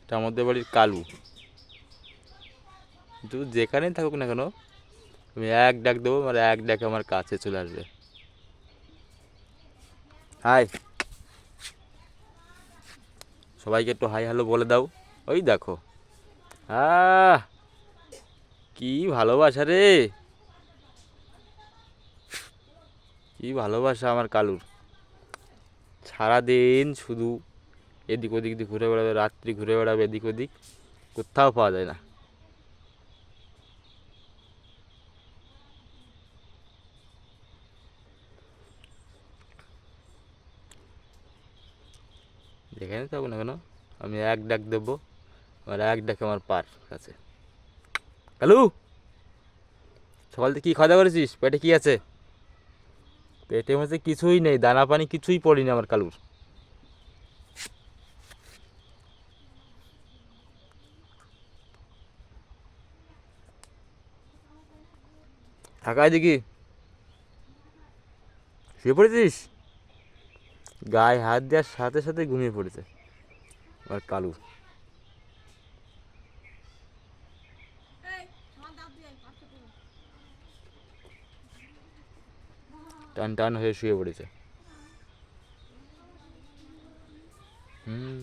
এটা আমাদের বাড়ির কালু। কিন্তু যেখানেই থাকুক না কেন, আমি এক ডাক দেবো, মানে এক ডাকে আমার কাছে চলে আসবে। হাই, সবাইকে একটু হাই হ্যালো বলে দাও। ওই দেখো, আহ কি ভালোবাসা রে, কি ভালোবাসা আমার কালুর। সারাদিন শুধু এদিক ওদিক দিয়ে ঘুরে বেড়াবে, রাত্রি ঘুরে বেড়াবে এদিক ওদিক, কোথাও পাওয়া যায় না। যেখানে থাকুক না কেন, আমি এক ডাক দেবো, আমার এক ডাকে আমার পার কাছে। কালু, সকাল থেকে কী খাওয়া দাওয়া করেছিস? পেটে কি আছে? পেটের মধ্যে কিছুই নেই, দানা পানি কিছুই পড়েনি আমার কালুর। থাকায় দেখি শুয়ে পড়েছিস, গায়ে হাত দেওয়ার সাথে সাথে ঘুমিয়ে পড়েছে আমার কালু। টান টান হয়ে শুয়ে পড়েছে। হুম।